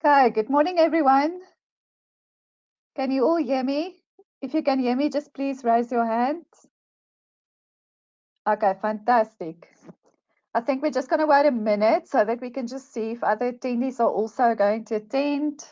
Okay, good morning, everyone. Can you all hear me? If you can hear me, just please raise your hands. Okay, fantastic. I think we're just going to wait a minute so that we can just see if other attendees are also going to attend.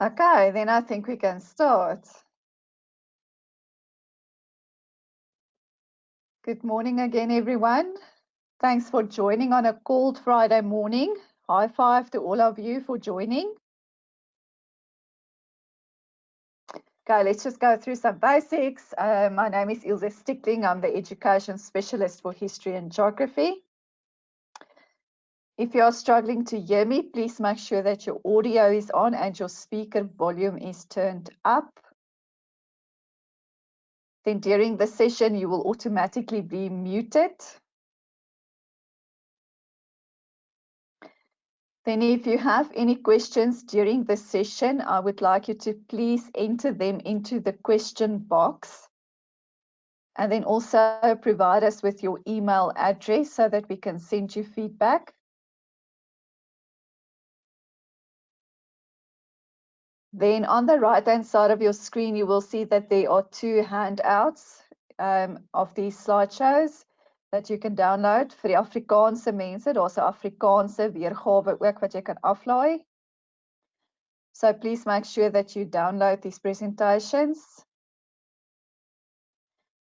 Okay, then I think we can start. Good morning again, everyone. Thanks for joining on a cold Friday morning. High five to all of you for joining. Okay, let's just go through some basics. My name is Ilse Stickling. I'm the Education Specialist for History and Geography. If you are struggling to hear me, please make sure that your audio is on and your speaker volume is turned up. Then during the session, you will automatically be muted. Then if you have any questions during the session, I would like you to please enter them into the question box. And then also provide us with your email address so that we can send you feedback. Then on the right-hand side of your screen, you will see that there are two handouts of these slideshows that you can download. Vir die Afrikaanse mense, daar's 'n Afrikaanse weergawe ook wat jy kan aflaai. So please make sure that you download these presentations.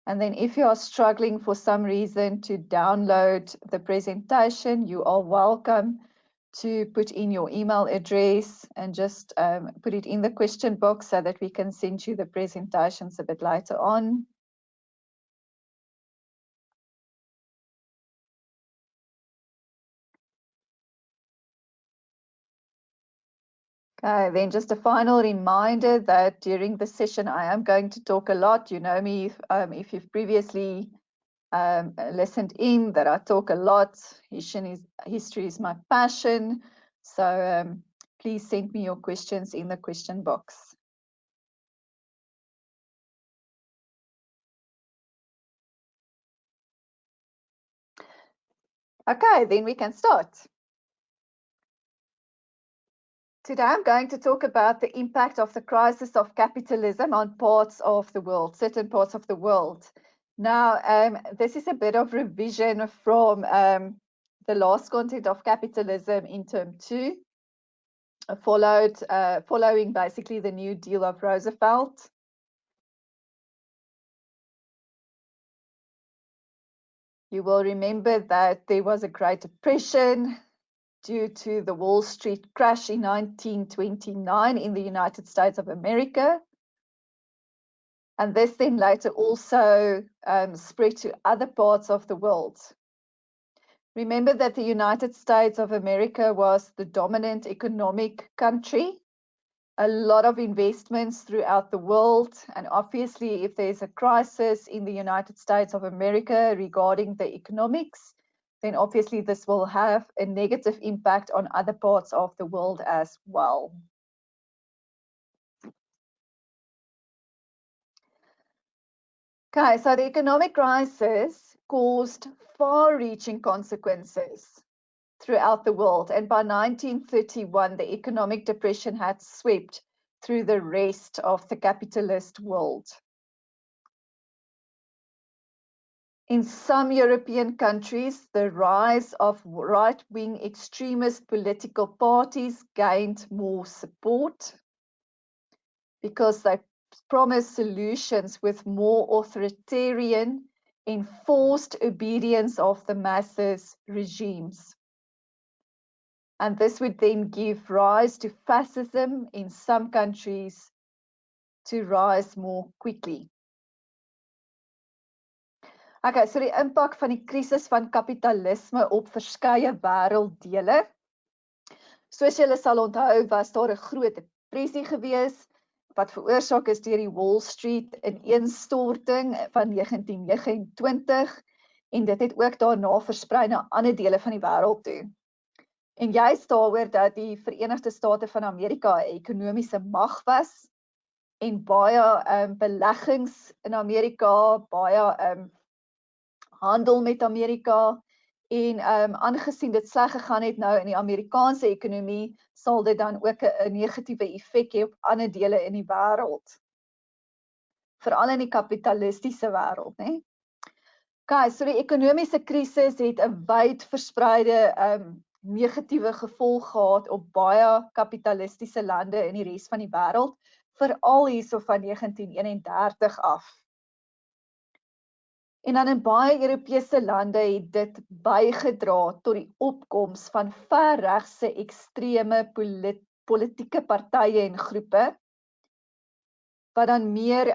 And then if you are struggling for some reason to download the presentation, you are welcome to put in your email address and just put it in the question box so that we can send you the presentations a bit later on. Okay, then just a final reminder that during the session I am going to talk a lot. You know me if you've previously listened in, that I talk a lot. History is my passion. So please send me your questions in the question box. Okay, then we can start. Today I'm going to talk about the impact of the crisis of capitalism on parts of the world, certain parts of the world. Now, this is a bit of revision from the last content of capitalism in term 2, following basically the New Deal of Roosevelt. You will remember that there was a Great Depression due to the Wall Street crash in 1929 in the United States of America. And this then later also spread to other parts of the world. Remember that the United States of America was the dominant economic country. A lot of investments throughout the world. And obviously, if there's a crisis in the United States of America regarding the economics, then obviously this will have a negative impact on other parts of the world as well. Okay, so the economic crisis caused far-reaching consequences throughout the world, and by 1931, the economic depression had swept through the rest of the capitalist world. In some European countries, the rise of right-wing extremist political parties gained more support because they promised solutions with more authoritarian, enforced obedience of the masses regimes. And this would then give rise to fascism in some countries to rise more quickly. Okay, so die impak van die krisis van kapitalisme op verskeie wêrelddele. Soos julle sal onthou, was daar 'n groot depressie gewees wat veroorsaak is deur die Wall Street ineenstorting van 1929 en dit het ook daarna versprei na ander dele van die wêreld toe. En juist daaroor dat die Verenigde State van Amerika 'n ekonomiese mag was en baie beleggings in Amerika, baie handel met Amerika en aangesien dit sleg gegaan het nou in die Amerikaanse ekonomie, sal dit dan ook 'n negatiewe effek hê op ander dele in die wêreld. Veral in die kapitalistiese wêreld, né? Okay, so die ekonomiese krisis het 'n wyd verspreide negatiewe gevolg gehad op baie kapitalistiese lande in die res van die wêreld, veral hierso van 1931 af. En dan in baie Europese lande het dit bygedra tot die opkoms van verregse ekstreme politieke partye en groepe wat dan meer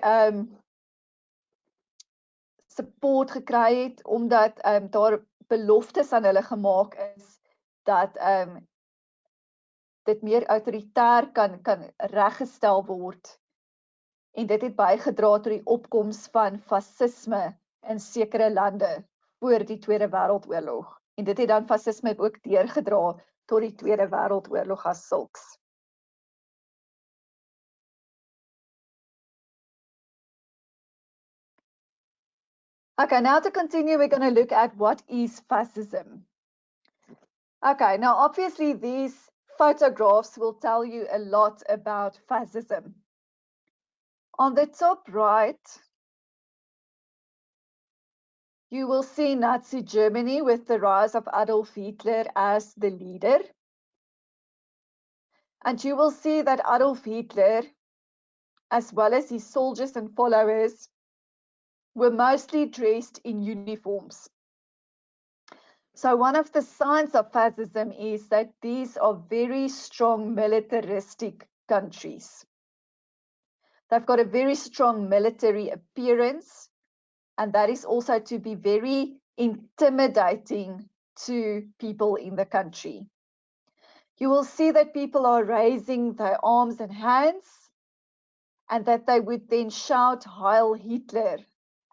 support gekry het omdat daar beloftes aan hulle gemaak is dat dit meer autoritair kan reggestel word. En dit het bygedra tot die opkoms van fascisme in sekere lande voor die Tweede Wêreldoorlog. En dit het dan fascisme ook deurgedra tot die Tweede Wêreldoorlog as sulks. Okay, now to continue, we're going to look at what is fascism. Okay, now obviously these photographs will tell you a lot about fascism. On the top right, you will see Nazi Germany with the rise of Adolf Hitler as the leader. And you will see that Adolf Hitler, as well as his soldiers and followers, were mostly dressed in uniforms. So one of the signs of fascism is that these are very strong militaristic countries. They've got a very strong military appearance, and that is also to be very intimidating to people in the country. You will see that people are raising their arms and hands, and that they would then shout Heil Hitler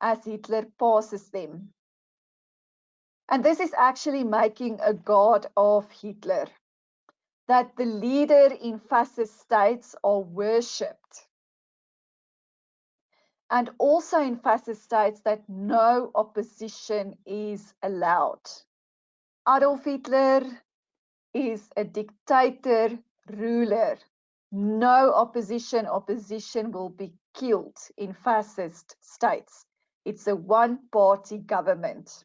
as Hitler passes them. And this is actually making a god of Hitler, that the leader in fascist states are worshipped. And also in fascist states that no opposition is allowed. Adolf Hitler is a dictator ruler. No opposition will be killed in fascist states. It's a one-party government.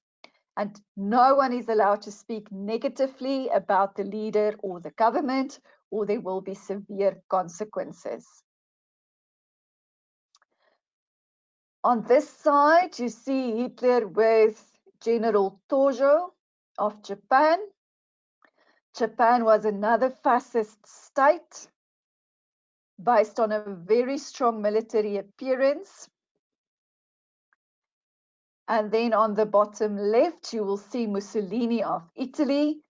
And no one is allowed to speak negatively about the leader or the government, or there will be severe consequences. On this side, you see Hitler with General Tojo of Japan. Japan was another fascist state based on a very strong military appearance. And then on the bottom left, you will see Mussolini of Italy,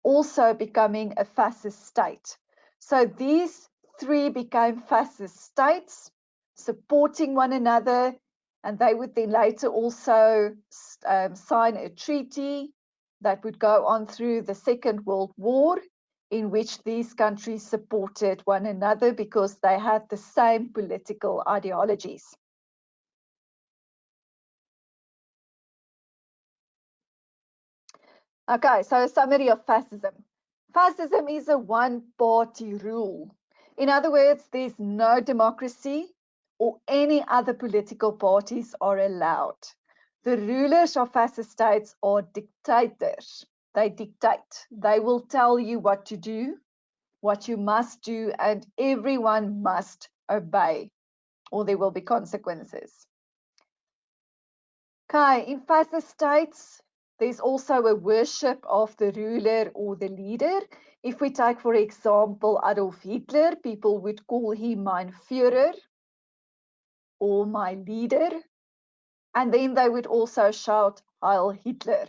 also becoming a fascist state. So these three became fascist states, supporting one another, and they would then later also sign a treaty that would go on through the Second World War, in which these countries supported one another because they had the same political ideologies. Okay, so a summary of fascism. Fascism is a one-party rule. In other words, there's no democracy or any other political parties are allowed. The rulers of fascist states are dictators. They dictate. They will tell you what to do, what you must do, and everyone must obey, or there will be consequences. Okay, in fascist states, there's also a worship of the ruler or the leader. If we take, for example, Adolf Hitler, people would call him mein Führer or my leader. And then they would also shout, Heil Hitler.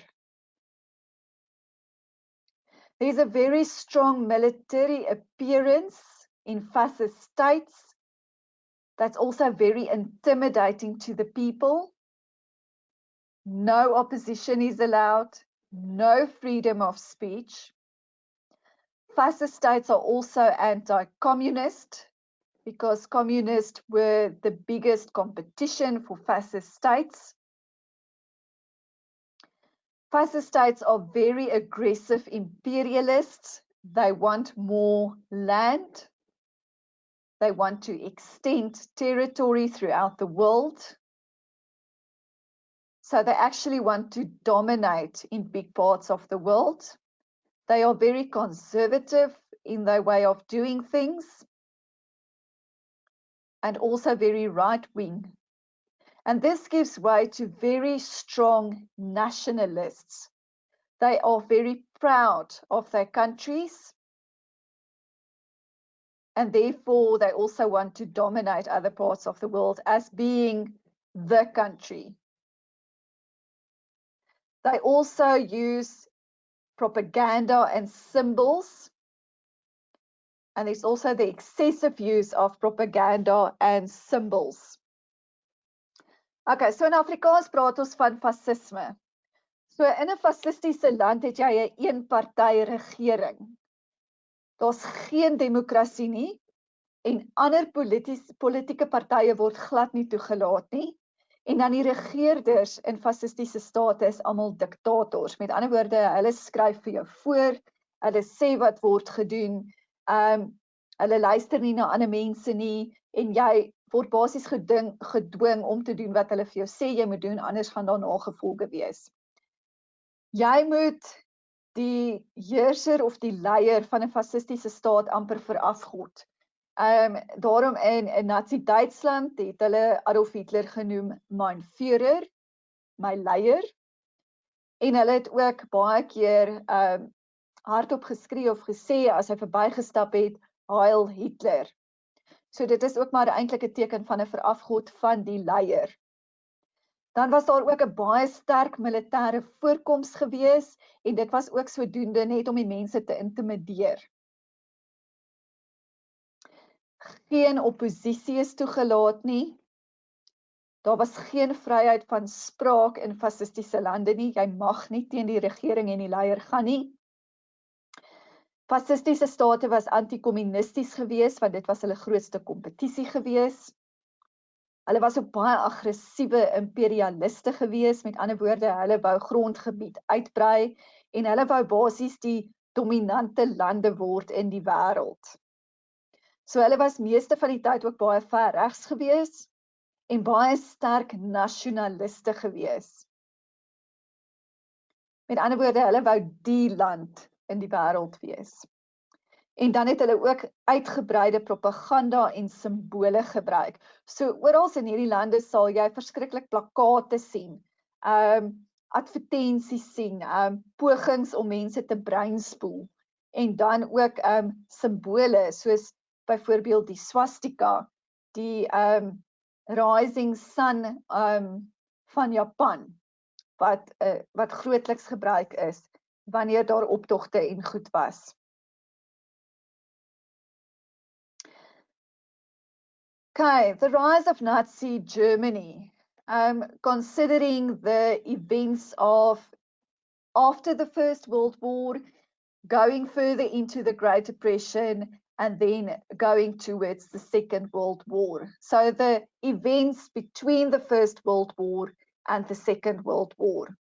There's a very strong military appearance in fascist states that's also very intimidating to the people. No opposition is allowed, no freedom of speech. Fascist states are also anti-communist because communists were the biggest competition for fascist states. Fascist states are very aggressive imperialists. They want more land. They want to extend territory throughout the world. So they actually want to dominate in big parts of the world. They are very conservative in their way of doing things and also very right-wing. And this gives way to very strong nationalists. They are very proud of their countries, and therefore they also want to dominate other parts of the world as being the country. They also use propaganda and symbols, and there's also the excessive use of propaganda and symbols. Okay, so in Afrikaans praat ons van fascisme. So in 'n fasistiese land het jy 'n eenparty regering. Daar's geen demokrasie nie en ander politieke partye word glad nie toegelaat nie. En dan die regerders in fasistiese state is almal diktators. Met ander woorde, hulle skryf vir jou voor, hulle sê wat word gedoen. Hulle luister nie na ander mense nie en jy word basies gedwing om te doen wat hulle vir jou sê jy moet doen, anders gaan daar nagevolge wees. Jy moet die heerser of die leier van 'n fasistiese staat amper verafgod. Daarom in Nazi-Duitsland het hulle Adolf Hitler genoem mein Führer, my leier. En hulle het ook baie keer hardop geskree of gesê as hy verbygestap het, Heil Hitler. So dit is ook maar eintlik 'n teken van 'n verafgod van die leier. Dan was daar ook 'n baie sterk militêre voorkoms gewees en dit was ook sodoende net om die mense te intimideer. Geen oppositie is toegelaat nie. Daar was geen vryheid van spraak in fasistiese lande nie. Jy mag nie teen die regering en die leier gaan nie. Fasistiese state was anti-kommunisties gewees want dit was hulle grootste kompetisie gewees. Hulle was ook baie aggressiewe imperialiste gewees, met ander woorde, hulle wou grondgebied uitbrei en hulle wou basies die dominante lande word in die wêreld. So hulle was meeste van die tyd ook baie ver regs gewees en baie sterk nasionaliste gewees. Met ander woorde, hulle wou die land in die wêreld wees. En dan het hulle ook uitgebreide propaganda en simbole gebruik. So oral in hierdie lande sal jy verskriklik plakate sien, advertensies sien, pogings om mense te breinspoel en dan ook simbole soos byvoorbeeld die swastika, die rising sun van Japan wat grootliks gebruik is wanneer daar optogte en goed was. Okay, the rise of Nazi Germany, considering the events of after the First World War, going further into the Great Depression, and then going towards the Second World War. So the events between the First World War and the Second World War.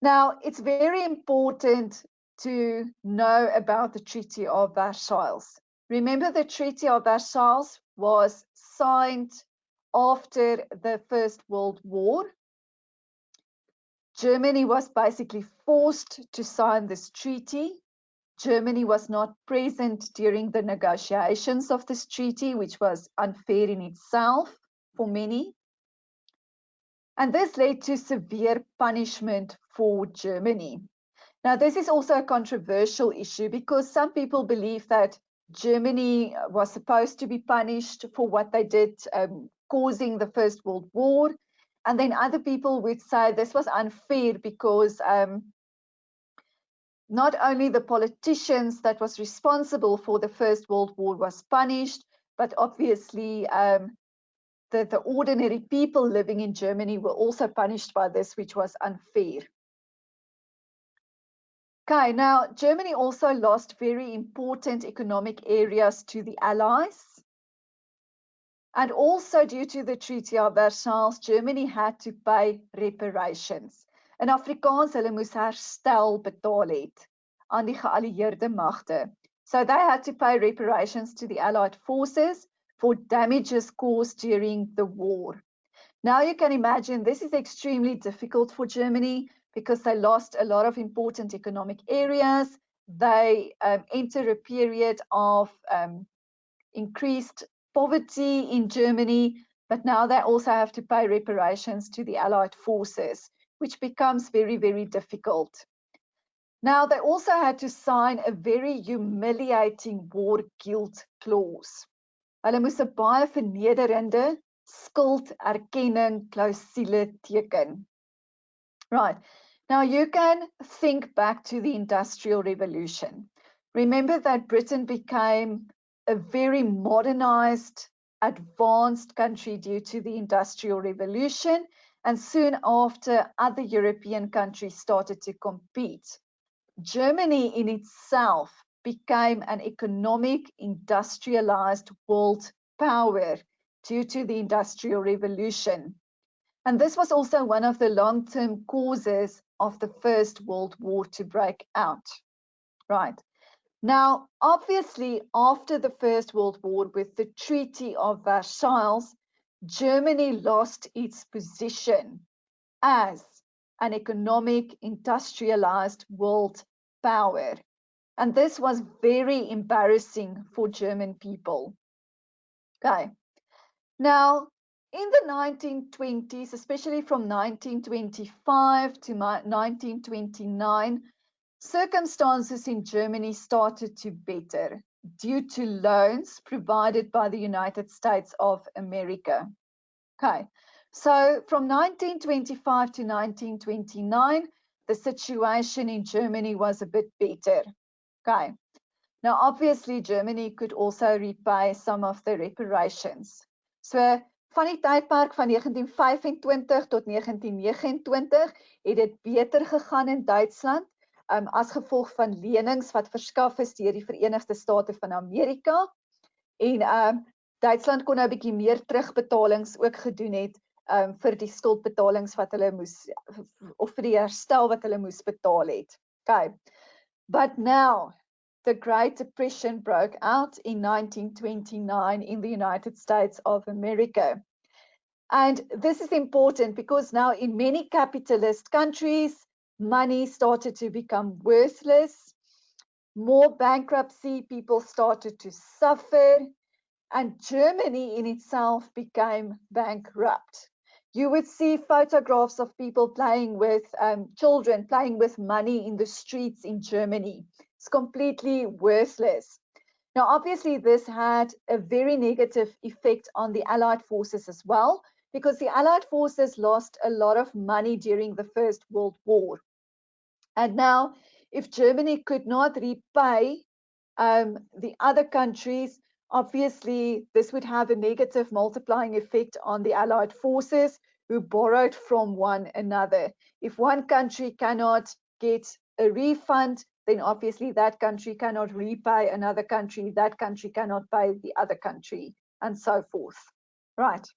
Now, it's very important to know about the Treaty of Versailles. Remember, the Treaty of Versailles was signed after the First World War. Germany was basically forced to sign this treaty. Germany was not present during the negotiations of this treaty, which was unfair in itself for many. And this led to severe punishment for Germany. Now, this is also a controversial issue because some people believe that Germany was supposed to be punished for what they did, causing the First World War. And then other people would say this was unfair because not only the politicians that was responsible for the First World War was punished, but obviously the ordinary people living in Germany were also punished by this, which was unfair. Okay, now Germany also lost very important economic areas to the Allies. And also due to the Treaty of Versailles, Germany had to pay reparations. In Afrikaans, hulle moes herstel betaal het aan die geallieerde magte. So they had to pay reparations to the Allied forces for damages caused during the war. Now you can imagine this is extremely difficult for Germany because they lost a lot of important economic areas. They enter a period of increased poverty in Germany, but now they also have to pay reparations to the Allied forces, which becomes very, very difficult. Now, they also had to sign a very humiliating war guilt clause. Hulle moes 'n baie vernederende skulderkenning klousule teken. Right. Now you can think back to the Industrial Revolution. Remember that Britain became a very modernized, advanced country due to the Industrial Revolution, and soon after, other European countries started to compete. Germany in itself became an economic, industrialized world power due to the Industrial Revolution. And this was also one of the long-term causes of the First World War to break out. Right. Now, obviously, after the First World War, with the Treaty of Versailles, Germany lost its position as an economic, industrialized world power. And this was very embarrassing for German people. Okay. Now, in the 1920s, especially from 1925 to 1929, circumstances in Germany started to better due to loans provided by the United States of America. Okay, so from 1925 to 1929, the situation in Germany was a bit better. Okay, now obviously Germany could also repay some of the reparations. So van die tydperk van 1925 tot 1929 het dit beter gegaan in Duitsland as gevolg van lenings wat verskaf is deur die Verenigde State van Amerika. En Duitsland kon nou 'n bietjie meer terugbetalings ook gedoen het vir die skuldbetalings wat hulle moes, of vir die herstel wat hulle moes betaal het. Okay. But now the Great Depression broke out in 1929 in the United States of America. And this is important because now in many capitalist countries, money started to become worthless, more bankruptcy, people started to suffer, and Germany in itself became bankrupt. You would see photographs of people playing with children, playing with money in the streets in Germany. It's completely worthless. Now, obviously, this had a very negative effect on the Allied forces as well, because the Allied forces lost a lot of money during the First World War. And now, if Germany could not repay the other countries, obviously, this would have a negative multiplying effect on the Allied forces who borrowed from one another. If one country cannot get a refund, then obviously that country cannot repay another country, that country cannot pay the other country, and so forth. Right.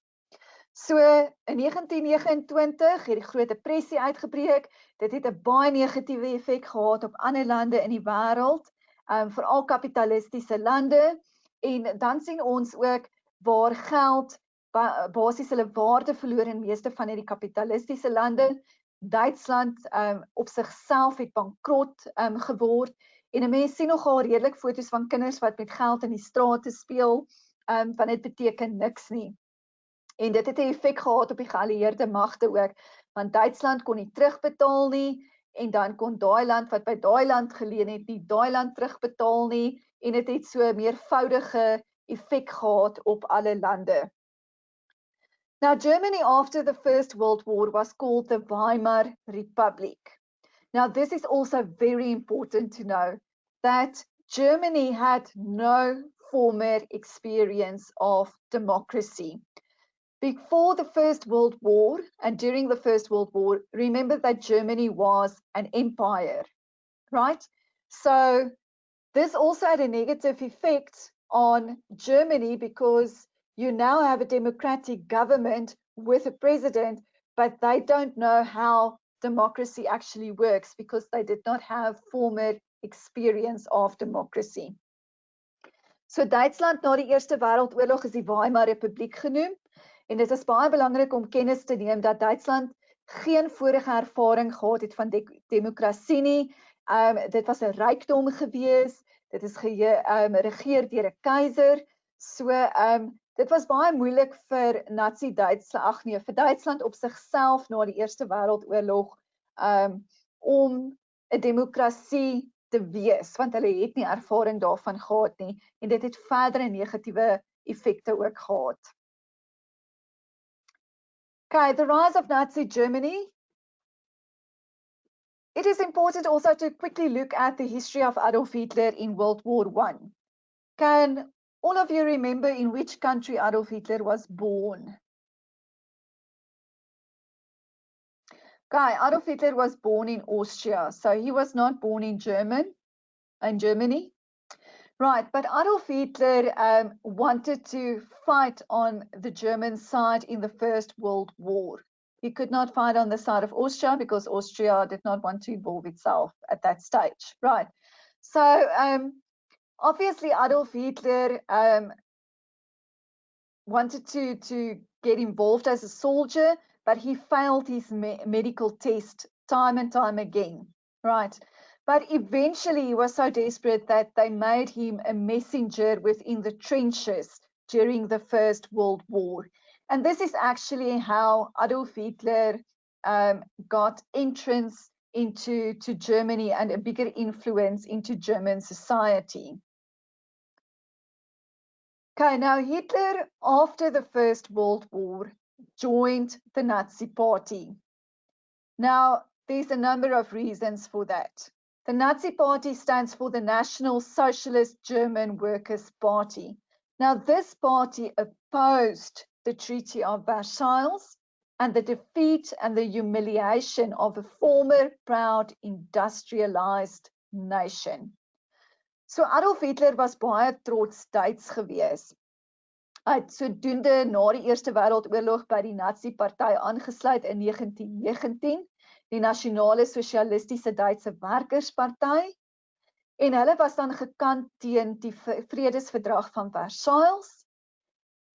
So in 1929 het die Groot Depressie uitgebreek. Dit het 'n baie negatiewe effek gehad op ander lande in die wêreld, veral kapitalistiese lande. En dan sien ons ook waar geld basies hulle waarde verloor in meeste van hierdie kapitalistiese lande. Duitsland op sigself het bankrot geword. En 'n mens sien nogal redelik foto's van kinders wat met geld in die strate speel, want dit beteken niks nie. En dit het 'n effek gehad op die geallieerde magte ook, want Duitsland kon nie terugbetaal nie, en dan kon daai land wat by daai land geleen het nie daai land terugbetaal nie, en dit het so 'n meervoudige effek gehad op alle lande. Now, Germany after the First World War was called the Weimar Republic. Now, this is also very important to know that Germany had no former experience of democracy. Before the First World War and during the First World War, remember that Germany was an empire, right? So this also had a negative effect on Germany because you now have a democratic government with a president, but they don't know how democracy actually works because they did not have former experience of democracy. So Duitsland na die Eerste Wêreldoorlog is die Weimar Republiek genoem, en dit is baie belangrik om kennis te neem dat Duitsland geen vorige ervaring gehad het van demokrasie nie. Dit was 'n rykdom gewees, dit is geregeer deur 'n keiser, so dit was baie moeilik vir Nazi-Duitsland, vir Duitsland op sigself na die Eerste Wêreldoorlog om 'n demokrasie te wees, want hulle het nie ervaring daarvan gehad nie, en dit het verdere negatiewe effekte ook gehad. Okay, the rise of Nazi Germany. It is important also to quickly look at the history of Adolf Hitler in World War I. Can all of you remember in which country Adolf Hitler was born? Okay, Adolf Hitler was born in Austria, so he was not born in Germany. Right, but Adolf Hitler wanted to fight on the German side in the First World War. He could not fight on the side of Austria because Austria did not want to involve itself at that stage. Right, so obviously Adolf Hitler wanted to get involved as a soldier, but he failed his medical test time and time again, right? But eventually he was so desperate that they made him a messenger within the trenches during the First World War. And this is actually how Adolf Hitler got entrance into Germany and a bigger influence into German society. Okay, now Hitler, after the First World War, joined the Nazi Party. Now, there's a number of reasons for that. The Nazi Party stands for the National Socialist German Workers' Party. Now, this party opposed the Treaty of Versailles and the defeat and the humiliation of a former proud industrialized nation. So Adolf Hitler was baie trots Duits gewees. Hy het sodoende na die Eerste Wêreldoorlog by die Nazi-party aangesluit in 1919, die Nasionale Sosialistiese Duitse Werkersparty, en hulle was dan gekant teen die Vredesverdrag van Versailles,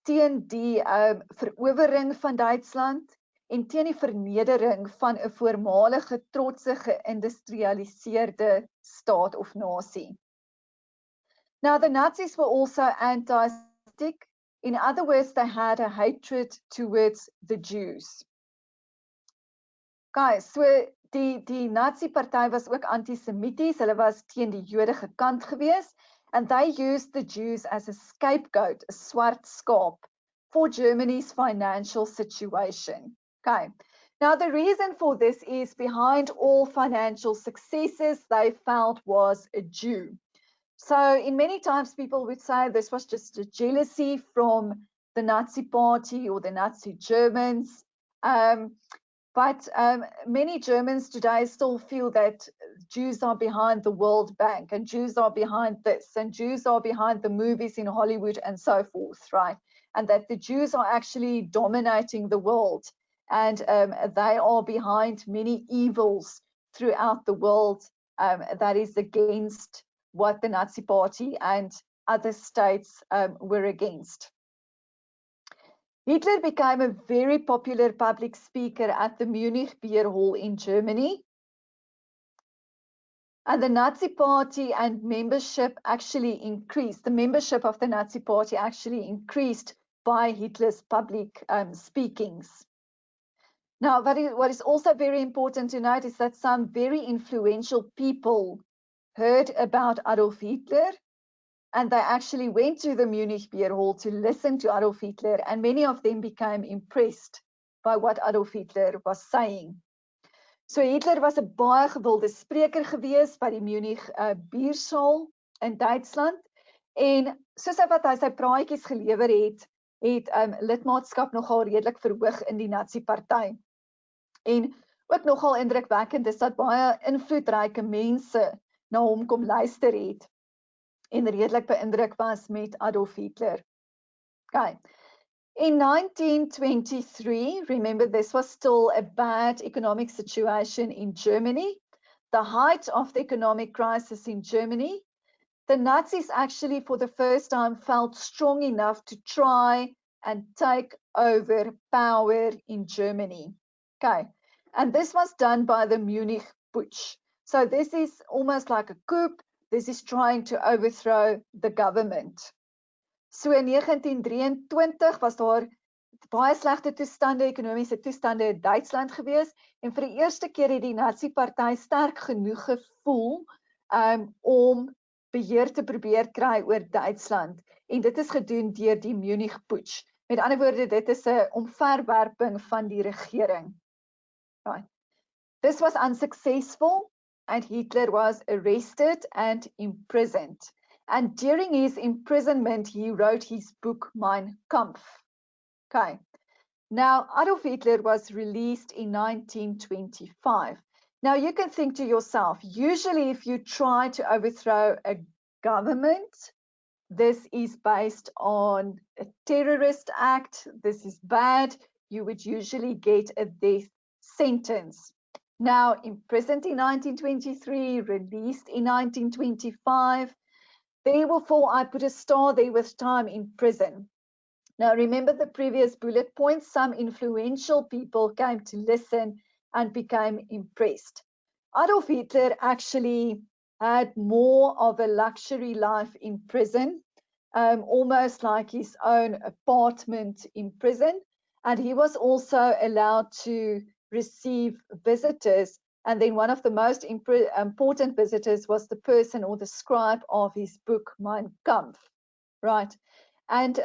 teen die verowering van Duitsland en teen die vernedering van 'n voormalige trotse geïndustrialiseerde staat of nasie. Now, the Nazis were also anti-Semitic. In other words, they had a hatred towards the Jews. Okay, so die Nazi-party was ook antisemities. Hulle was teen die Jode gekant gewees, and they used the Jews as a scapegoat, 'n swart skaap, for Germany's financial situation. Okay. Now, the reason for this is behind all financial successes they felt was a Jew. So in many times people would say this was just a jealousy from the Nazi Party or the Nazi Germans. But many Germans today still feel that Jews are behind the World Bank and Jews are behind this and Jews are behind the movies in Hollywood and so forth, right? and that the Jews are actually dominating the world, and they are behind many evils throughout the world that is against what the Nazi Party and other states were against. Hitler became a very popular public speaker at the Munich Beer Hall in Germany. And the Nazi Party and membership actually increased. The membership of the Nazi Party actually increased by Hitler's public speakings. Now, what is also very important to note is that some very influential people heard about Adolf Hitler, and they actually went to the Munich Beer Hall to listen to Adolf Hitler, and many of them became impressed by what Adolf Hitler was saying. So Hitler was 'n baie gewilde spreker gewees by die Munich Biersaal in Duitsland, en soos wat hy sy praatjies gelewer het, lidmaatskap nogal redelik verhoog in die Nazi-party. En ook nogal indrukwekkend is dat baie invloedryke mense na hom kom luister het en redelik beïndruk was met Adolf Hitler. Okay. In 1923, remember this was still a bad economic situation in Germany, the height of the economic crisis in Germany, the Nazis actually for the first time felt strong enough to try and take over power in Germany. Okay, and this was done by the Munich Putsch. So this is almost like a coup. This is trying to overthrow the government. So in 1923 was daar baie slegte toestande, ekonomiese toestande in Duitsland gewees, en vir die eerste keer het die Nazi-party sterk genoeg gevoel om beheer te probeer kry oor Duitsland, en dit is gedoen deur die Munich Putsch. Met ander woorde, dit is 'n omverwerping van die regering. Right. This was unsuccessful, and Hitler was arrested and imprisoned. And during his imprisonment, he wrote his book, Mein Kampf. Okay. Now, Adolf Hitler was released in 1925. Now, you can think to yourself, usually if you try to overthrow a government, this is based on a terrorist act, this is bad, you would usually get a death sentence. Now, imprisoned in 1923, released in 1925, therefore, I put a star there with time in prison. Now, remember the previous bullet points, some influential people came to listen and became impressed. Adolf Hitler actually had more of a luxury life in prison, almost like his own apartment in prison. And he was also allowed to receive visitors. And then one of the most important visitors was the person or the scribe of his book, Mein Kampf, right? And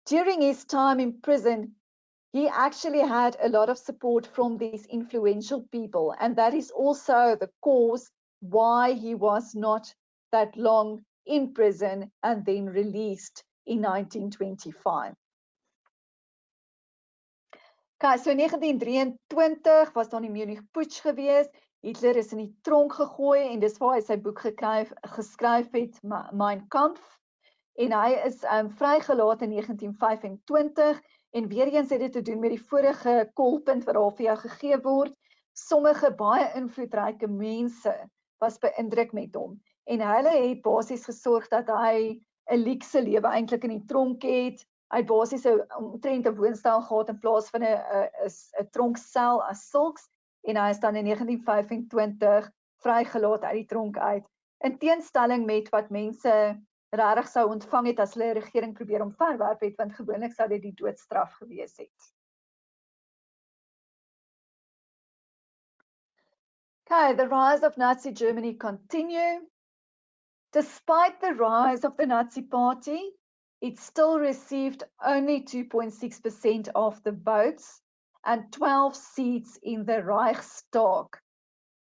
during his time in prison, he actually had a lot of support from these influential people. And that is also the cause why he was not that long in prison and then released in 1925. Okay, so in 1923 was dan die Munich Putsch gewees. Hitler is in die tronk gegooi en dis waar hy sy boek geskryf het, Mein Kampf. En hy is vrygelaat in 1925 en weer eens het dit te doen met die vorige kolpunt wat daar vir jou gegee word. Sommige baie invloedryke mense was beïndruk met hom en hulle het basies gesorg dat hy 'n luukse lewe eintlik in die tronk het. Hy het basies 'n omtrent 'n woonstel gehad in plaas van 'n tronksel as sulks en hy is dan in 1925 vrygelaat uit die tronk uit. In teenstelling met wat mense regtig sou ontvang het as hulle 'n regering probeer omverwerp het, want gewoonlik sou dit die doodstraf gewees het. Okay, the rise of Nazi Germany continue. Despite the rise of the Nazi Party, it still received only 2.6% of the votes and 12 seats in the Reichstag.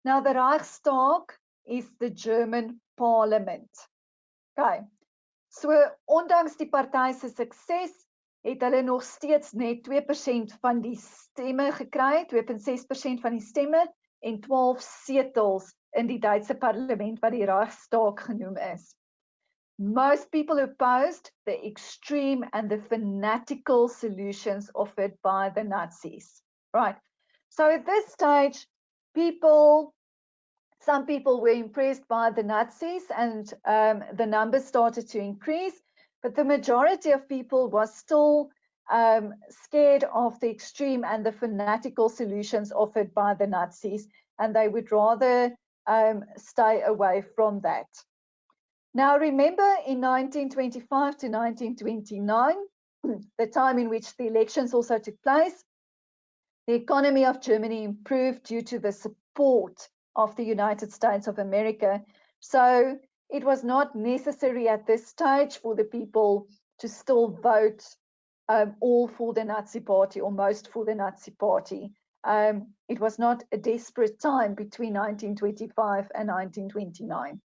Now, the Reichstag is the German parliament. Okay, so ondanks die party se sukses, het hulle nog steeds net 2% van die stemme gekry, 2.6% van die stemme en 12 setels in die Duitse parlement wat die Reichstag genoem is. Most people opposed the extreme and the fanatical solutions offered by the Nazis. Right. So at this stage, some people were impressed by the Nazis, and the numbers started to increase, but the majority of people was still scared of the extreme and the fanatical solutions offered by the Nazis, and they would rather stay away from that. Now, remember in 1925 to 1929, the time in which the elections also took place, the economy of Germany improved due to the support of the United States of America. So it was not necessary at this stage for the people to still vote all for the Nazi Party or most for the Nazi Party. It was not a desperate time between 1925 and 1929.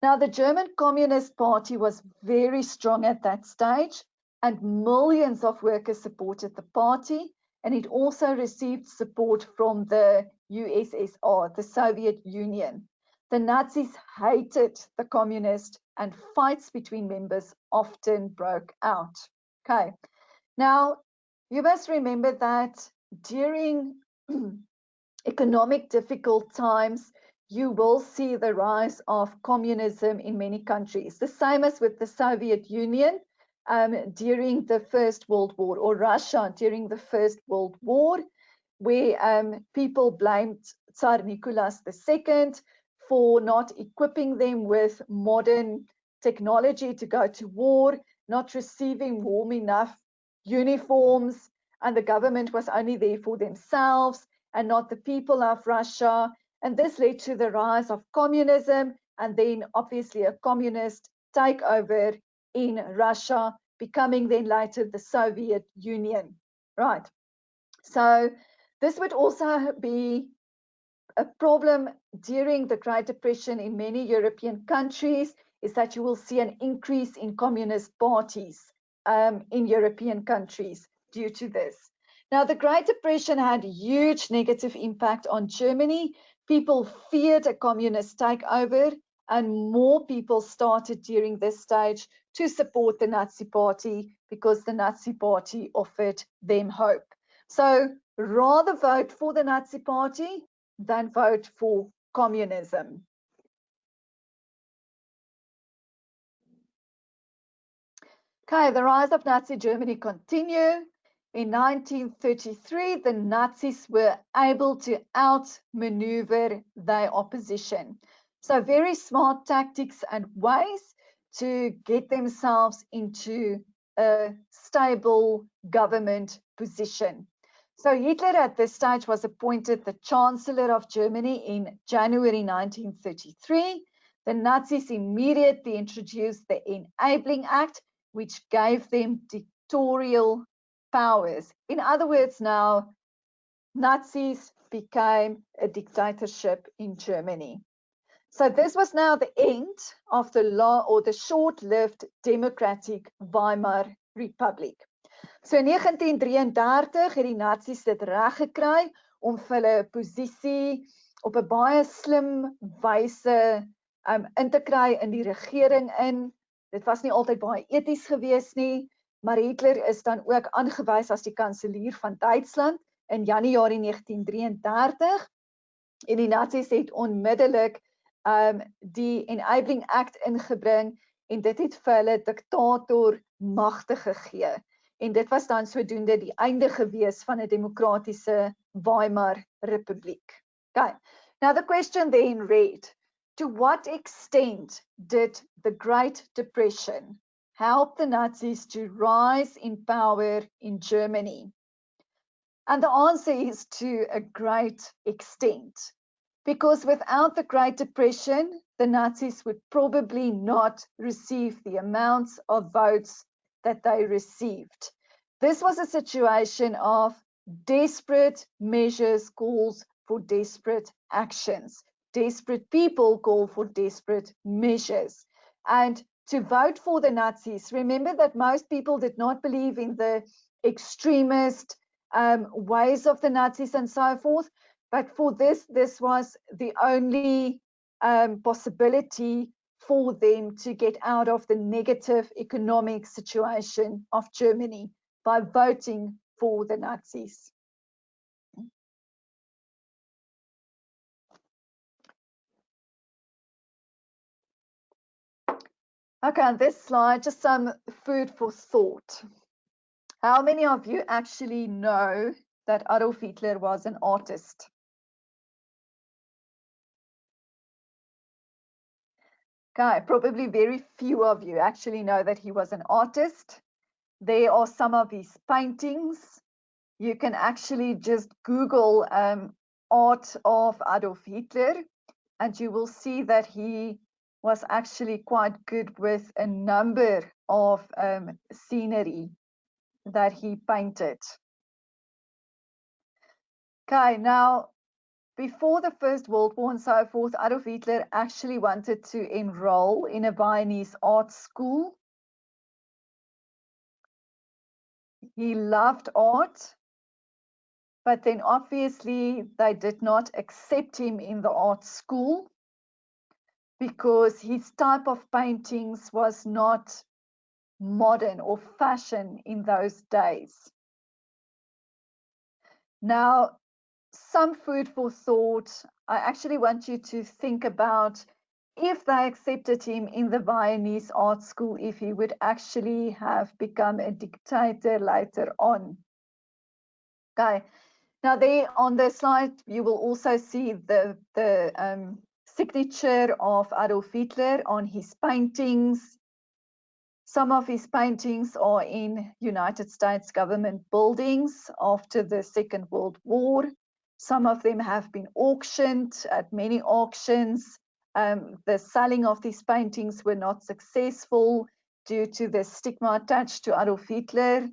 Now, the German Communist Party was very strong at that stage, and millions of workers supported the party, and it also received support from the USSR, the Soviet Union. The Nazis hated the communists, and fights between members often broke out. Okay, now you must remember that during economic difficult times, you will see the rise of communism in many countries. The same as with the Soviet Union during the First World War, or Russia during the First World War, where people blamed Tsar Nicholas II for not equipping them with modern technology to go to war, not receiving warm enough uniforms, and the government was only there for themselves and not the people of Russia. And this led to the rise of communism, and then obviously a communist takeover in Russia, becoming then later the Soviet Union. Right. So this would also be a problem during the Great Depression in many European countries, is that you will see an increase in communist parties in European countries due to this. Now, the Great Depression had a huge negative impact on Germany. People feared a communist takeover, and more people started during this stage to support the Nazi Party because the Nazi Party offered them hope. So rather vote for the Nazi Party than vote for communism. Okay, the rise of Nazi Germany continued. In 1933, the Nazis were able to outmaneuver their opposition. So very smart tactics and ways to get themselves into a stable government position. So Hitler at this stage was appointed the Chancellor of Germany in January 1933. The Nazis immediately introduced the Enabling Act, which gave them dictatorial powers. In other words, now Nazis became a dictatorship in Germany. So this was now the end of the short-lived democratic Weimar Republic. So in 1933 het die Nazis dit reg gekry om vir hulle posisie op 'n baie slim wyse in te kry in die regering in. Dit was nie altyd baie eties gewees nie, maar Hitler is dan ook aangewys as die kanselier van Duitsland in Januarie 1933 en die Nazis het onmiddellik die Enabling Act ingebring en dit het vir hulle diktator magte gegee. En dit was dan sodoende die einde gewees van 'n demokratiese Weimar Republiek. Okay. Now the question then read, to what extent did the Great Depression help the Nazis to rise in power in Germany? And the answer is to a great extent. Because without the Great Depression, the Nazis would probably not receive the amounts of votes that they received. This was a situation of desperate measures calls for desperate actions. Desperate people call for desperate measures. And to vote for the Nazis, remember that most people did not believe in the extremist ways of the Nazis and so forth. But for this was the only possibility for them to get out of the negative economic situation of Germany by voting for the Nazis. Okay, on this slide, just some food for thought. How many of you actually know that Adolf Hitler was an artist? Okay, probably very few of you actually know that he was an artist. There are some of his paintings. You can actually just Google art of Adolf Hitler, and you will see that he was actually quite good with a number of scenery that he painted. Okay, now, before the First World War and so forth, Adolf Hitler actually wanted to enroll in a Viennese art school. He loved art, but then obviously they did not accept him in the art school because his type of paintings was not modern or fashion in those days. Now, some food for thought. I actually want you to think about if they accepted him in the Viennese art school, if he would actually have become a dictator later on. Okay, now there on the slide, you will also see the signature of Adolf Hitler on his paintings. Some of his paintings are in United States government buildings after the Second World War. Some of them have been auctioned at many auctions. The selling of these paintings were not successful due to the stigma attached to Adolf Hitler.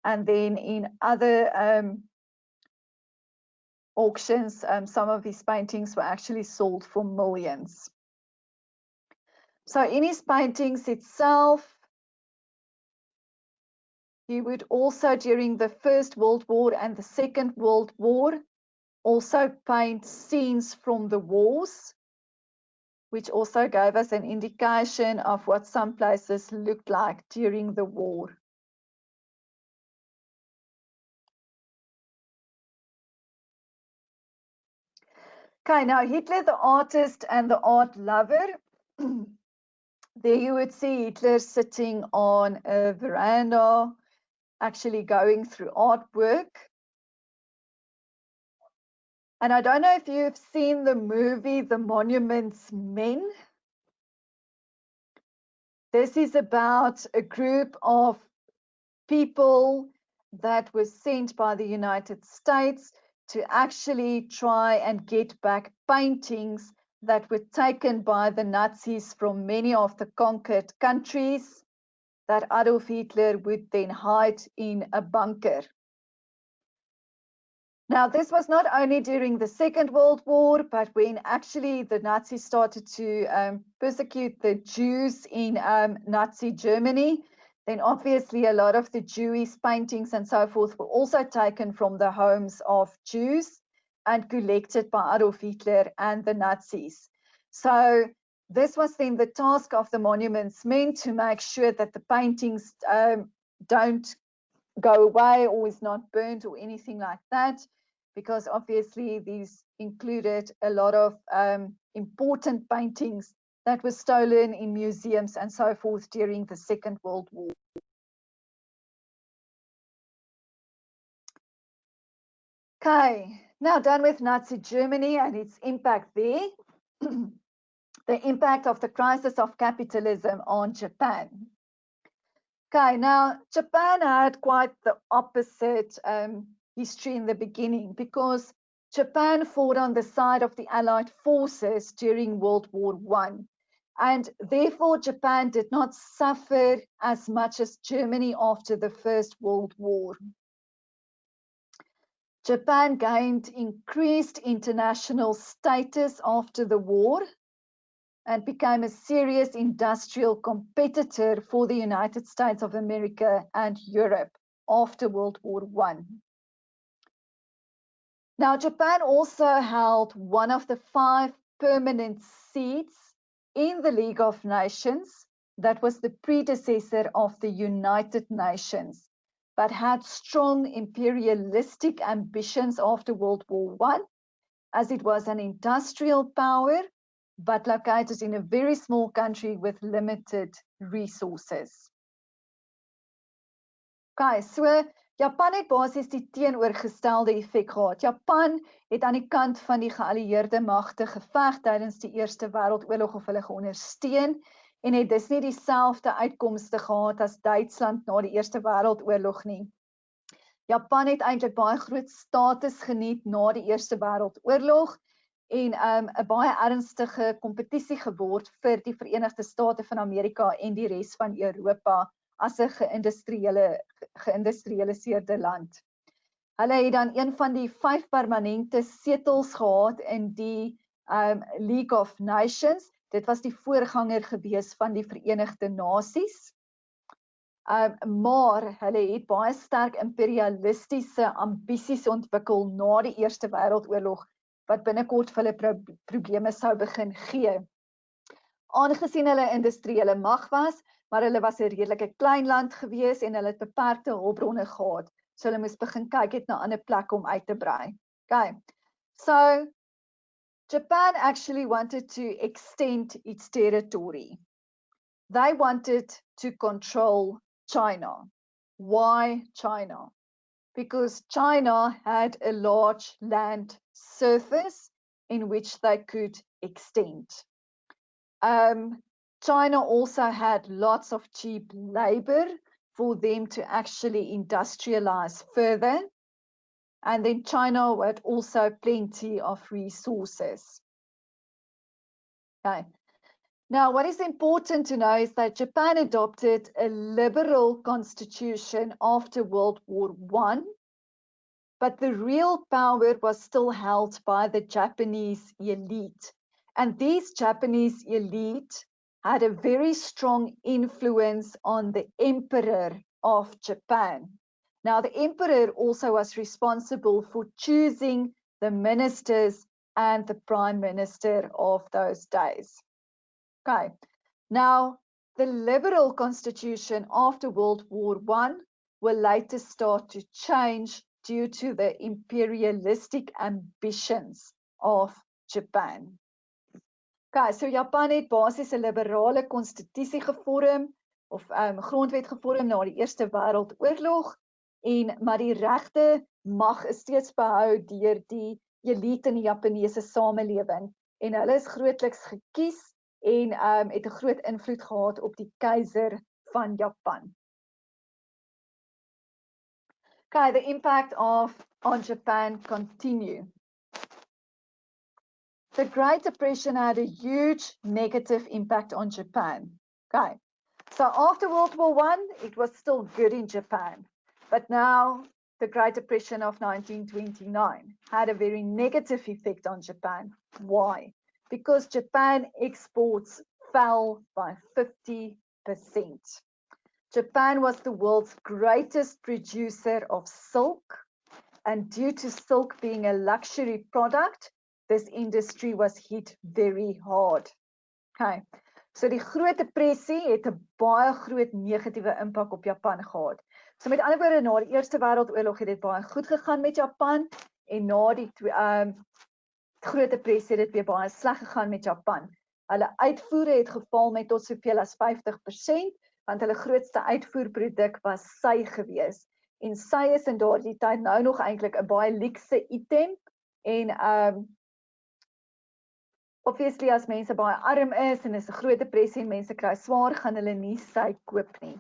And then in other auctions, some of his paintings were actually sold for millions. So in his paintings itself, he would also, during the First World War and the Second World War, also paint scenes from the wars, which also gave us an indication of what some places looked like during the war. Okay, now Hitler the artist and the art lover. There you would see Hitler sitting on a veranda, actually going through artwork. And I don't know if you've seen the movie The Monuments Men. This is about a group of people that was sent by the United States to actually try and get back paintings that were taken by the Nazis from many of the conquered countries that Adolf Hitler would then hide in a bunker. Now, this was not only during the Second World War, but when actually the Nazis started to persecute the Jews in Nazi Germany, then obviously a lot of the Jewish paintings and so forth were also taken from the homes of Jews and collected by Adolf Hitler and the Nazis. So this was then the task of the Monuments Men, to make sure that the paintings don't go away or is not burnt or anything like that, because obviously these included a lot of important paintings that were stolen in museums and so forth during the Second World War. Okay, now done with Nazi Germany and its impact there. The impact of the crisis of capitalism on Japan. Okay, now Japan had quite the opposite history in the beginning, because Japan fought on the side of the Allied forces during World War I. And therefore, Japan did not suffer as much as Germany after the First World War. Japan gained increased international status after the war and became a serious industrial competitor for the United States of America and Europe after World War I. Now, Japan also held one of the 5 permanent seats in the League of Nations, that was the predecessor of the United Nations, but had strong imperialistic ambitions after World War I, as it was an industrial power, but located in a very small country with limited resources. Okay, so Japan het basies die teenoorgestelde effek gehad. Japan het aan die kant van die geallieerde magte geveg tydens die Eerste Wêreldoorlog of hulle geondersteun en het dus nie dieselfde uitkomste gehad as Duitsland na die Eerste Wêreldoorlog nie. Japan het eintlik baie groot status geniet na die Eerste Wêreldoorlog en 'n baie ernstige kompetisie geword vir die Verenigde State van Amerika en die res van Europa as 'n geïndustrialiseerde land. Hulle het dan een van die 5 permanente setels gehad in die League of Nations. Dit was die voorganger gewees van die Verenigde Nasies. Maar hulle het baie sterk imperialistiese ambisies ontwikkel na die Eerste Wêreldoorlog, wat binnekort vir hulle probleme sou begin gee. Aangesien hulle industriële mag was, maar hulle was 'n redelike klein land gewees en hulle het beperkte hulpbronne gehad. So hulle moes begin kyk het na ander plekke om uit te brei. Okay. So Japan actually wanted to extend its territory. They wanted to control China. Why China? Because China had a large land surface in which they could extend. China also had lots of cheap labor for them to actually industrialize further. And then China had also plenty of resources. Okay. Now, what is important to know is that Japan adopted a liberal constitution after World War I, but the real power was still held by the Japanese elite. And these Japanese elite had a very strong influence on the Emperor of Japan. Now, the Emperor also was responsible for choosing the ministers and the Prime Minister of those days. Okay, now the liberal constitution after World War I will later start to change due to the imperialistic ambitions of Japan. Okay, so Japan het basies 'n liberale konstitusie gevorm of grondwet gevorm na die Eerste Wêreldoorlog maar die regte mag is steeds behou deur die elite in die Japaneese samelewing en hulle is grootliks gekies en het 'n groot invloed gehad op die keiser van Japan. Okay, the impact on Japan continue. The Great Depression had a huge negative impact on Japan. Okay, so after World War I, it was still good in Japan, but now the Great Depression of 1929 had a very negative effect on Japan. Why? Because Japan exports fell by 50%. Japan was the world's greatest producer of silk, and due to silk being a luxury product, this industry was hit very hard. Okay, so die Groot Depressie het 'n baie groot negatiewe impak op Japan gehad. So met ander woorde, na die Eerste Wêreldoorlog het dit baie goed gegaan met Japan en na die Groot Depressie het dit weer baie sleg gegaan met Japan. Hulle uitvoere het geval met tot soveel as 50%, want hulle grootste uitvoerproduk was sy gewees. En sy is in daardie tyd nou nog eintlik 'n baie luukse item en obviously as mense baie arm is en is 'n groot depressie en mense kry swaar, gaan hulle nie sy koop nie.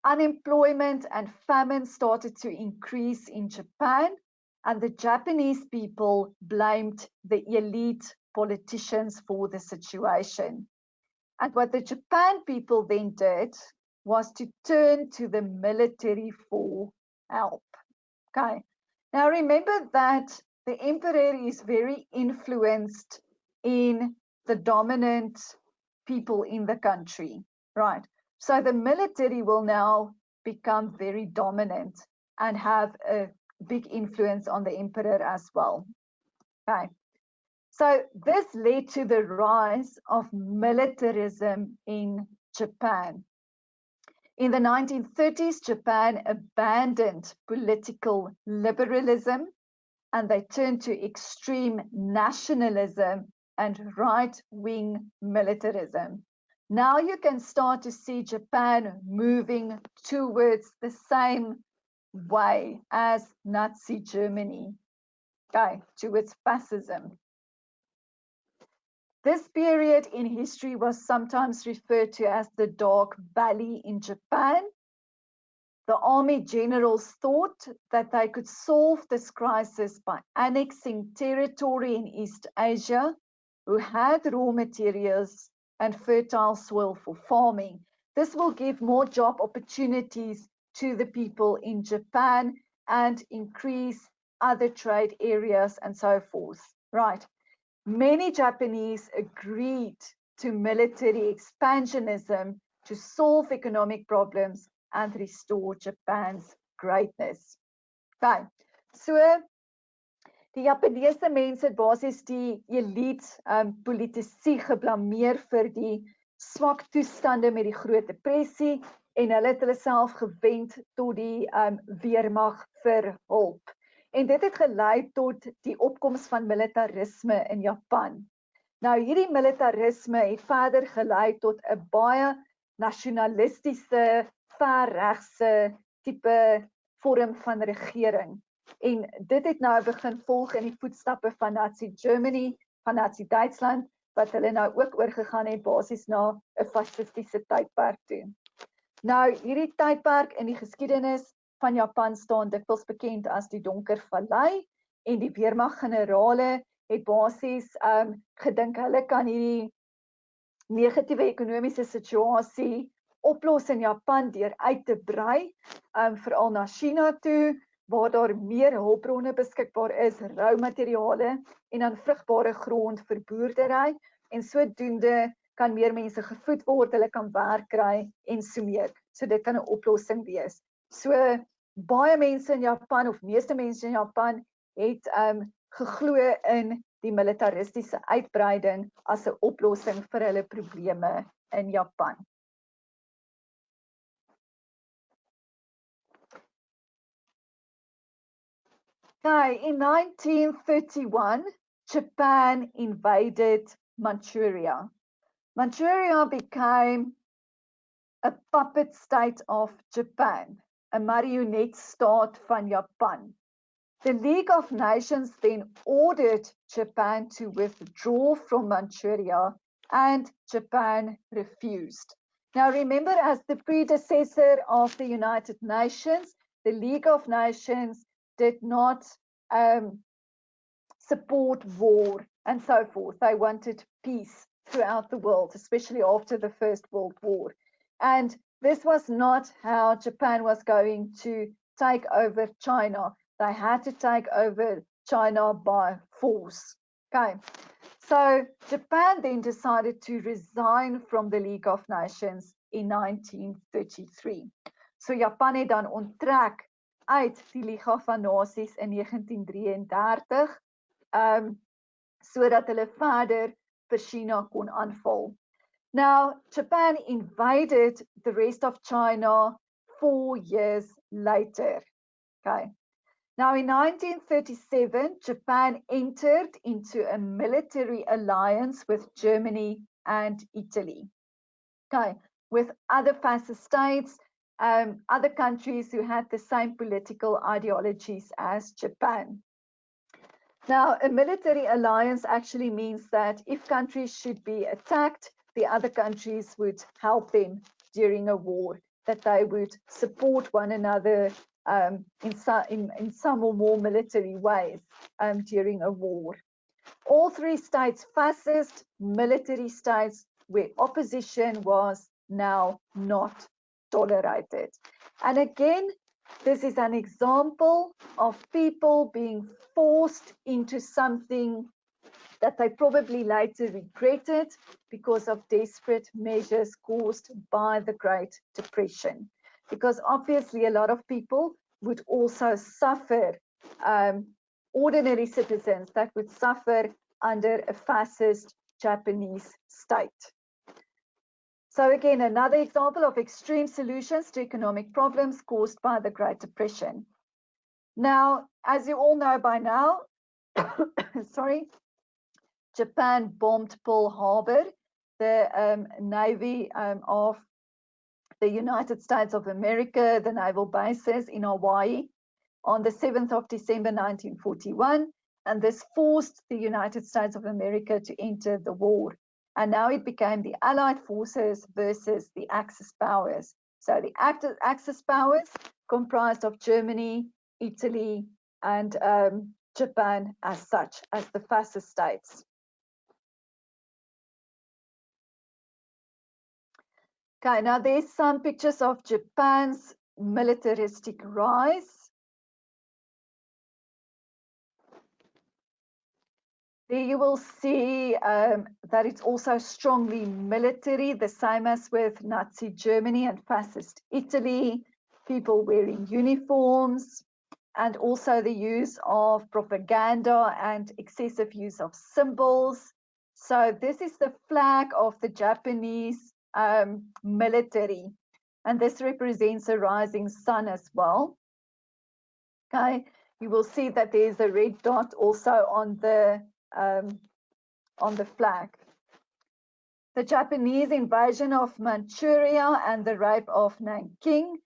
Unemployment and famine started to increase in Japan, and the Japanese people blamed the elite politicians for the situation. And what the Japan people then did was to turn to the military for help. Okay, now remember that the emperor is very influenced in the dominant people in the country, right? So the military will now become very dominant and have a big influence on the emperor as well. Okay. So this led to the rise of militarism in Japan. In the 1930s, Japan abandoned political liberalism and they turned to extreme nationalism and right-wing militarism. Now you can start to see Japan moving towards the same way as Nazi Germany, okay, towards fascism. This period in history was sometimes referred to as the Dark Valley in Japan. The army generals thought that they could solve this crisis by annexing territory in East Asia, who had raw materials and fertile soil for farming. This will give more job opportunities to the people in Japan and increase other trade areas and so forth. Right. Many Japanese agreed to military expansionism to solve economic problems and restore Japan's greatness. Okay, so die Japanese mense het basies die elite politici geblameer vir die swak toestande met die Groot Depressie en hulle het hulle self gewend tot die weermag vir hulp. En dit het gelei tot die opkoms van militarisme in Japan. Nou hierdie militarisme het verder gelei tot 'n baie nasionalistiese, verregse tipe vorm van regering. En dit het nou begin volg in die voetstappe van Nazi Germany, van Nazi Duitsland, wat hulle nou ook oorgegaan het basies na 'n fasistiese tydperk toe. Nou hierdie tydperk in die geskiedenis van Japan staan dikwels bekend as die Donker Vallei en die weermaggenerale het basies gedink hulle kan hierdie negatiewe ekonomiese situasie oplos in Japan deur uit te brei, veral na China toe, waar daar meer hulpbronne beskikbaar is, rou materiale en dan vrugbare grond vir boerdery en sodoende kan meer mense gevoed word, hulle kan werk kry en so meer. So dit kan 'n oplossing wees. So baie mense in Japan of meeste mense in Japan het geglo in die militaristiese uitbreiding as 'n oplossing vir hulle probleme in Japan. Okay, in 1931, Japan invaded Manchuria. Manchuria became a puppet state of Japan, a marionette staat van Japan. The League of Nations then ordered Japan to withdraw from Manchuria, and Japan refused. Now remember, as the predecessor of the United Nations, the League of Nations did not support war and so forth. They wanted peace throughout the world, especially after the First World War. And this was not how Japan was going to take over China. They had to take over China by force. Okay, so Japan then decided to resign from the League of Nations in 1933. So Japan het dan onttrek uit die Liga van Nasies in 1933, sodat hulle verder vir China kon aanval. Now, Japan invaded the rest of China 4 years later. Okay. Now, in 1937, Japan entered into a military alliance with Germany and Italy. Okay, with other fascist states, other countries who had the same political ideologies as Japan. Now, a military alliance actually means that if countries should be attacked, the other countries would help them during a war, that they would support one another in some or more military ways during a war. All three states, fascist military states, where opposition was now not tolerated. And again, this is an example of people being forced into something that they probably later regretted because of desperate measures caused by the Great Depression. Because obviously a lot of people would also suffer, ordinary citizens that would suffer under a fascist Japanese state. So again, another example of extreme solutions to economic problems caused by the Great Depression. Now, as you all know by now, sorry, Japan bombed Pearl Harbor, the Navy of the United States of America, the naval bases in Hawaii, on the 7th of December 1941, and this forced the United States of America to enter the war. And now it became the Allied forces versus the Axis powers. So the Axis powers comprised of Germany, Italy, and Japan as such, as the fascist states. Okay, now there's some pictures of Japan's militaristic rise. There you will see that it's also strongly military, the same as with Nazi Germany and fascist Italy, people wearing uniforms, and also the use of propaganda and excessive use of symbols. So this is the flag of the Japanese military, and this represents a rising sun as well. Okay, you will see that there's a red dot also on the flag. The Japanese invasion of Manchuria and the rape of Nanking.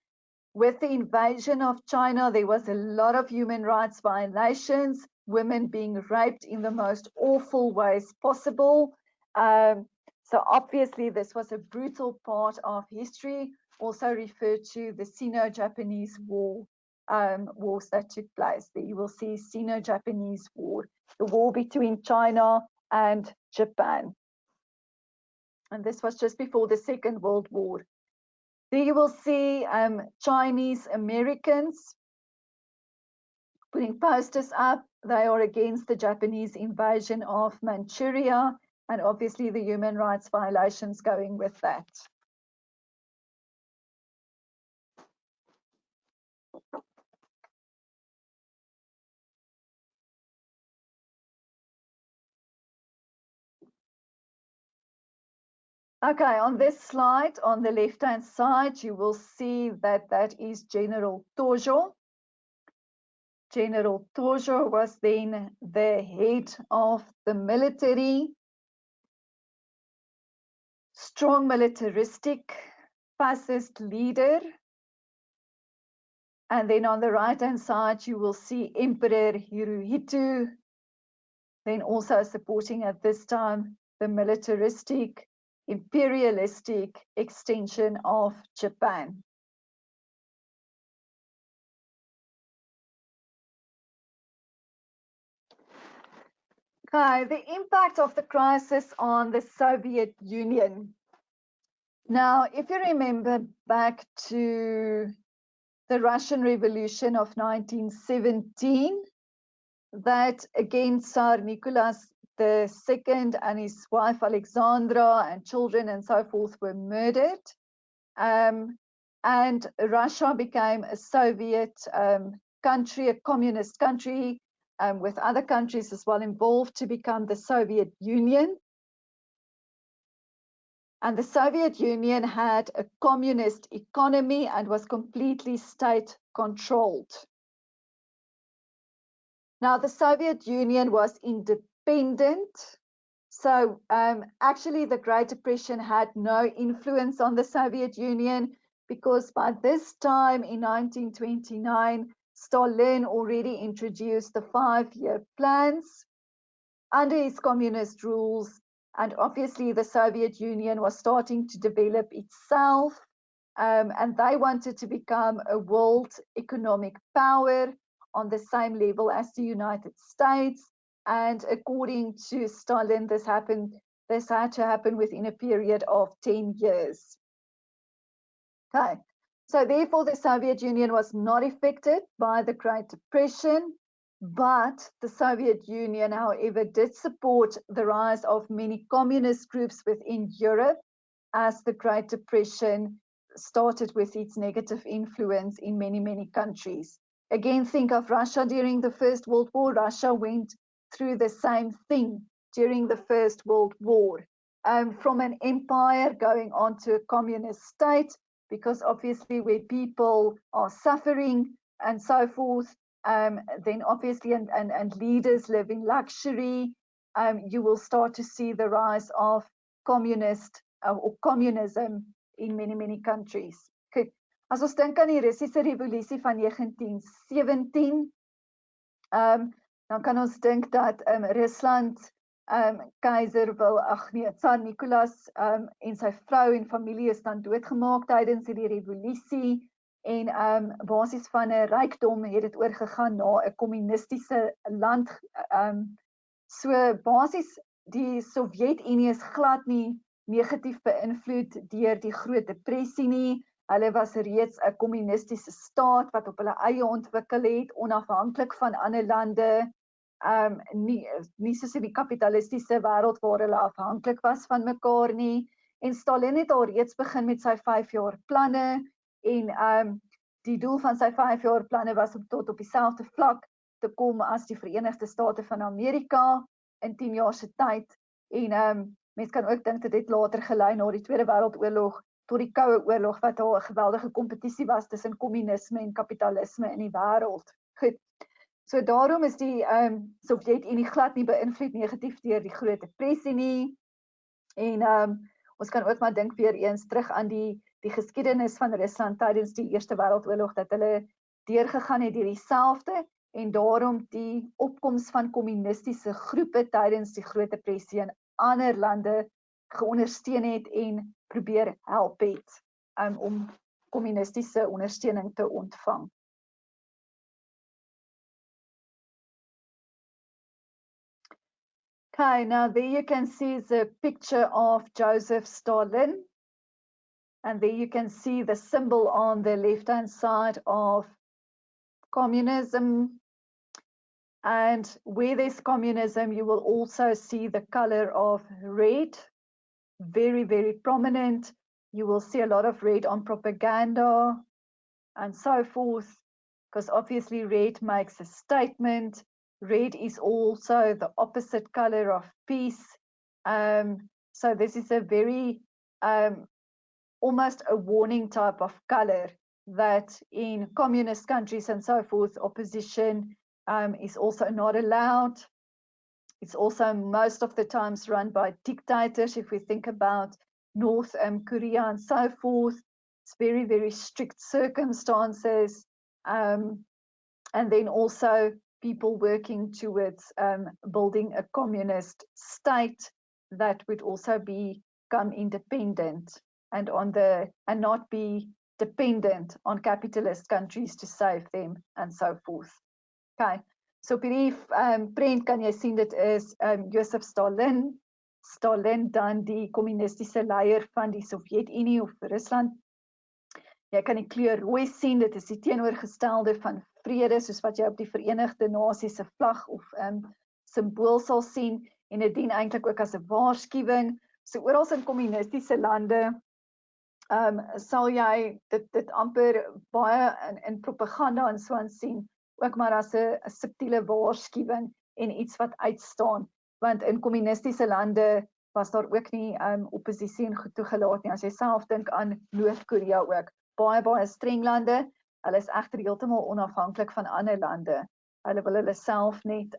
With the invasion of China, there was a lot of human rights violations, women being raped in the most awful ways possible. So obviously this was a brutal part of history, also referred to the Sino-Japanese War, wars that took place. There you will see Sino-Japanese War, the war between China and Japan. And this was just before the Second World War. There you will see Chinese Americans putting posters up. They are against the Japanese invasion of Manchuria, and obviously the human rights violations going with that. Okay, on this slide, on the left-hand side, you will see that that is General Tojo. General Tojo was then the head of the military, strong militaristic, fascist leader. And then on the right-hand side, you will see Emperor Hirohito, then also supporting at this time the militaristic, imperialistic extension of Japan. Okay, the impact of the crisis on the Soviet Union. Now, if you remember back to the Russian Revolution of 1917, that again Tsar Nicholas II and his wife Alexandra and children and so forth were murdered. And Russia became a Soviet country, a communist country, with other countries as well involved to become the Soviet Union. And the Soviet Union had a communist economy and was completely state-controlled. Now, the Soviet Union was independent. So actually, the Great Depression had no influence on the Soviet Union because by this time in 1929, Stalin already introduced the 5-year plans under his communist rules. And obviously, the Soviet Union was starting to develop itself. And they wanted to become a world economic power on the same level as the United States. And according to Stalin, this had to happen within a period of 10 years. Okay, so therefore the Soviet Union was not affected by the Great Depression, but the Soviet Union, however, did support the rise of many communist groups within Europe as the Great Depression started with its negative influence in many, many countries. Again, think of Russia during the First World War. Russia went through the same thing during the First World War, from an empire going on to a communist state, because obviously where people are suffering and so forth, then obviously and leaders live in luxury, you will start to see the rise of communist or communism in many countries. Goed, as ons dink aan die Russiese revolusie van 1917, dan kan ons dink dat Rusland keizer Tsar Nicolas en sy vrou en familie is dan doodgemaak tydens die revolusie, en basis van 'n rykdom het dit oorgegaan na 'n kommunistiese land. So basis die Sowjetunie is glad nie negatief beïnvloed deur die Groot Depressie nie. Hulle was reeds 'n kommunistiese staat wat op hulle eie ontwikkel het, onafhanklik van ander lande. Nie soos in die kapitalistiese wêreld waar hulle afhanklik was van mekaar nie. En Stalin het al reeds begin met sy 5-jaar planne, en die doel van sy 5-jaar planne was om tot op dieselfde vlak te kom as die Verenigde State van Amerika in 10 jaar se tyd. En mens kan ook dink dat dit later gelei na die Tweede Wêreldoorlog tot die Koue Oorlog, wat al 'n geweldige kompetisie was tussen kommunisme en kapitalisme in die wêreld. Goed. So daarom is die Sowjetunie glad nie beïnvloed negatief deur die Groot Depressie nie. En ons kan ook maar dink weer eens terug aan die geskiedenis van Rusland tydens die Eerste Wêreldoorlog, dat hulle deurgegaan het deur dieselfde, en daarom die opkoms van kommunistiese groepe tydens die Groot Depressie in ander lande geondersteun het en probeer help het om kommunistiese ondersteuning te ontvang. Okay, now there you can see the picture of Joseph Stalin, and there you can see the symbol on the left-hand side of communism. And where there's communism, you will also see the color of red, very prominent. You will see a lot of red on propaganda and so forth, because obviously red makes a statement. Red is also the opposite color of peace. So this is a very, almost a warning type of color that in communist countries and so forth, opposition is also not allowed. It's also most of the times run by dictators. If we think about North Korea and so forth, it's very strict circumstances. And then also people working towards building a communist state that would also become independent and not be dependent on capitalist countries to save them and so forth. Okay, so op hierdie prent kan jy sien dit is Joseph Stalin. Stalin dan die kommunistiese leier van die Sowjetunie of Rusland. Jy kan die kleur rooi sien, dit is die teenoorgestelde van vrede, soos wat jy op die Verenigde Nasies se vlag of simbool sal sien, en dit dien eintlik ook as 'n waarskuwing. So oral in kommunistiese lande sal jy dit amper baie in propaganda en so aan sien, ook maar as 'n subtiele waarskuwing en iets wat uitstaan, want in kommunistiese lande was daar ook nie oppositie en goed toegelaat nie. As jy self dink aan Noord-Korea ook, baie streng lande, hulle is egter heeltemal onafhanklik van ander lande. Hulle wil hulle self net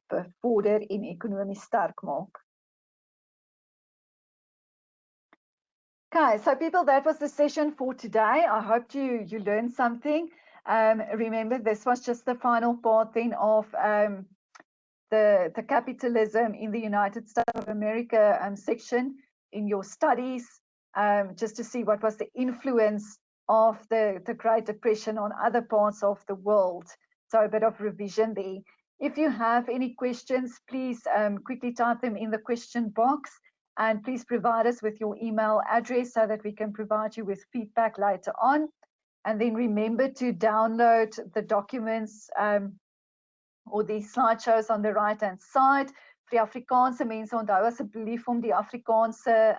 bevorder en ekonomies sterk maak. Okay, so people, that was the session for today. I hope you learned something. Remember, this was just the final part then of the capitalism in the United States of America section in your studies, just to see what was the influence of the Great Depression on other parts of the world. So a bit of revision there. If you have any questions, please quickly type them in the question box, and please provide us with your email address so that we can provide you with feedback later on. And then remember to download the documents or the slideshows on the right-hand side. Vir die Afrikaanse mense, onthou asseblief om die Afrikaanse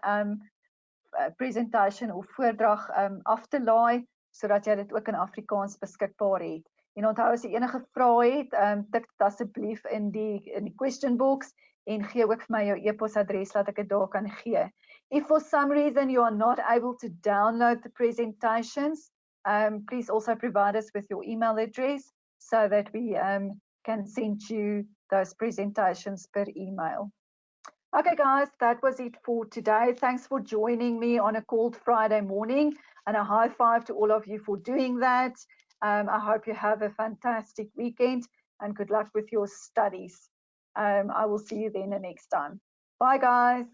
presentation of voordrag af te laai, sodat jy dit ook in Afrikaans beskikbaar het. En onthou, as jy enige vrae het, tik dit asseblief in die question box en gee ook vir my jou e-posadres laat ek dit daar kan gee. If for some reason you are not able to download the presentations, please also provide us with your email address so that we can send you those presentations per email. Okay, guys, that was it for today. Thanks for joining me on a cold Friday morning, and a high five to all of you for doing that. I hope you have a fantastic weekend and good luck with your studies. I will see you then the next time. Bye, guys.